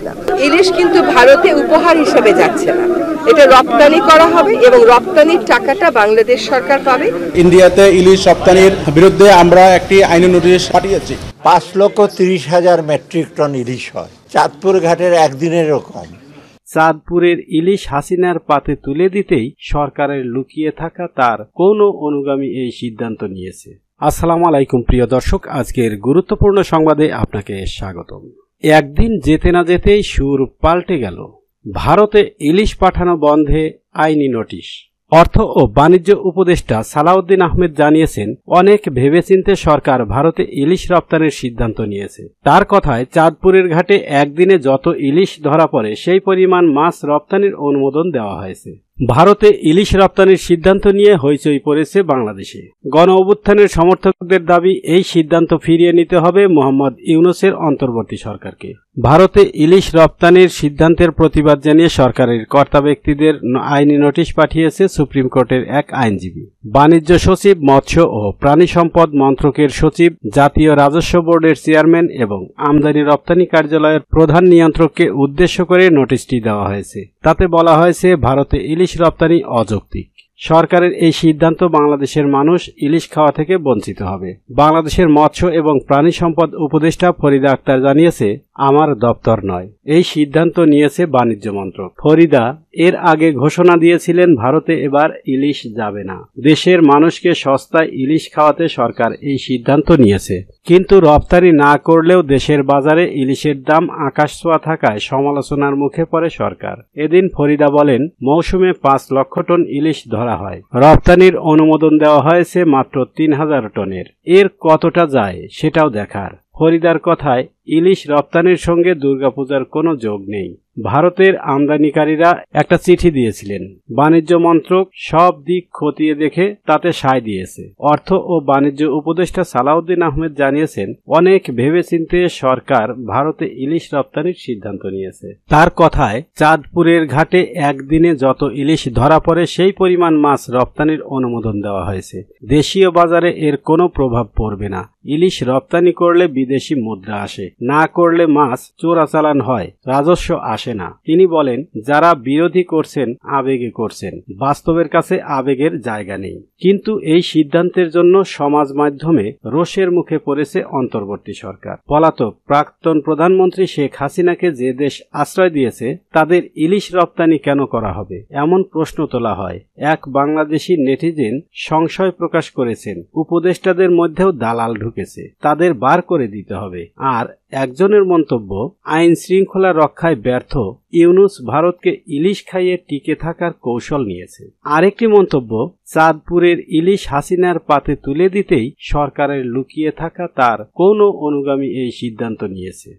না। ইলিশ কিন্তু ভারতে উপহার হিসেবে যাচ্ছে না, এটা রপ্তানি করা হবে এবং রপ্তানির টাকাটা বাংলাদেশ সরকার পাবে। ইন্ডিয়াতে ইলিশ রপ্তানির বিরুদ্ধে আমরা একটি আইনি নোটিশ পাঠিয়েছি। 5,30,000 মেট্রিক টন ইলিশ হয়, চাঁদপুর ঘাটের একদিনের এরকম। চাঁদপুরের ইলিশ হাসিনার পাতে তুলে দিতেই সরকারের লুকিয়ে থাকা তার কোন অনুগামী এই সিদ্ধান্ত নিয়েছে। আসসালামু আলাইকুম প্রিয় দর্শক, আজকের গুরুত্বপূর্ণ সংবাদে আপনাকে স্বাগতম। একদিন যেতে না যেতেই সুর পাল্টে গেল। ভারতে ইলিশ পাঠানো বন্ধে আইনি নোটিশ। অর্থ ও বাণিজ্য উপদেষ্টা সালাউদ্দিন আহমেদ জানিয়েছেন, অনেক ভেবেচিন্তে সরকার ভারতে ইলিশ রপ্তানির সিদ্ধান্ত নিয়েছে। তার কথায়, চাঁদপুরের ঘাটে একদিনে যত ইলিশ ধরা পড়ে সেই পরিমাণ মাছ রপ্তানির অনুমোদন দেওয়া হয়েছে। ভারতে ইলিশ রপ্তানির সিদ্ধান্ত নিয়ে হইচই পড়েছে বাংলাদেশে। গণ অভ্যুত্থানের সমর্থকদের দাবি, এই সিদ্ধান্ত ফিরিয়ে নিতে হবে মোহাম্মদ ইউনূসের অন্তর্বর্তী সরকারকে। ভারতে ইলিশ রপ্তানির সিদ্ধান্তের প্রতিবাদ জানিয়ে সরকারের কর্তা ব্যক্তিদের আইনি নোটিশ পাঠিয়েছে সুপ্রিম কোর্টের এক আইনজীবী। বাণিজ্য সচিব, মৎস্য ও প্রাণী সম্পদ মন্ত্রকের সচিব, জাতীয় রাজস্ব বোর্ডের চেয়ারম্যান এবং আমদানি রপ্তানি কার্যালয়ের প্রধান নিয়ন্ত্রককে উদ্দেশ্য করে নোটিশটি দেওয়া হয়েছে। তাতে বলা হয়েছে, ভারতে ইলিশ রপ্তানি অযৌক্তিক। সরকারের এই সিদ্ধান্ত বাংলাদেশের মানুষ ইলিশ খাওয়া থেকে বঞ্চিত হবে। বাংলাদেশের মৎস্য এবং প্রাণী সম্পদ উপদেষ্টা ফরিদা আক্তার জানিয়েছে, আমার দপ্তর নয়, এই সিদ্ধান্ত নিয়েছে বাণিজ্য মন্ত্রক। ফরিদা এর আগে ঘোষণা দিয়েছিলেন, ভারতে এবার ইলিশ যাবে না। দেশের মানুষকে সস্তায় ইলিশ খাওয়াতে সরকার এই সিদ্ধান্ত নিয়েছে। কিন্তু রপ্তানি না করলেও দেশের বাজারে ইলিশের দাম আকাশছোঁয়া থাকায় সমালোচনার মুখে পড়ে সরকার। এদিন ফরিদা বলেন, মৌসুমে 5 লক্ষ টন ইলিশ ধরা হয়, রপ্তানির অনুমোদন দেওয়া হয়েছে মাত্র 3,000 টনের। এর কতটা যায় সেটাও দেখার। ফরিদার কথায়, ইলিশ রপ্তানির সঙ্গে দুর্গাপূজার কোনো যোগ নেই। ভারতের আমদানিকারীরা একটা চিঠি দিয়েছিলেন, বাণিজ্য মন্ত্রক সব দিক খতিয়ে দেখে তাতে সায় দিয়েছে। অর্থ ও বাণিজ্য উপদেষ্টা সালাউদ্দিন আহমেদ জানিয়েছেন, অনেক ভেবেচিন্তে সরকার ভারতে ইলিশ রপ্তানির সিদ্ধান্ত নিয়েছে। তার কথায়, চাঁদপুরের ঘাটে একদিনে যত ইলিশ ধরা পড়ে সেই পরিমাণ মাছ রপ্তানির অনুমোদন দেওয়া হয়েছে। দেশীয় বাজারে এর কোনো প্রভাব পড়বে না। ইলিশ রপ্তানি করলে বিদেশি মুদ্রা আসে, না করলে মাছ চোরাচালান হয়, রাজস্ব আসে না। তিনি বলেন, যারা বিরোধী করছেন আবেগে করছেন, বাস্তবের কাছে আবেগের জায়গা নেই। কিন্তু এই সিদ্ধান্তের জন্য সমাজ মাধ্যমে রোষের মুখে পড়েছে অন্তর্বর্তী সরকার। পলাতক প্রাক্তন প্রধানমন্ত্রী শেখ হাসিনাকে যে দেশ আশ্রয় দিয়েছে, তাদের ইলিশ রপ্তানি কেন করা হবে, এমন প্রশ্ন তোলা হয়। এক বাংলাদেশি নেটিজেন সংশয় প্রকাশ করেছেন, উপদেষ্টাদের মধ্যেও দালাল ঢুকেছে, তাদের বার করে দিতে হবে। আর একজনের মন্তব্য, আইন শৃঙ্খলা রক্ষায় ব্যর্থ ইউনূস ভারতকে ইলিশ খাইয়ে টিকে থাকার কৌশল নিয়েছে। আরেকটি মন্তব্য, চাঁদপুরের ইলিশ হাসিনার পাতে তুলে দিতেই সরকারের লুকিয়ে থাকা তার কোন অনুগামী এই সিদ্ধান্ত নিয়েছে।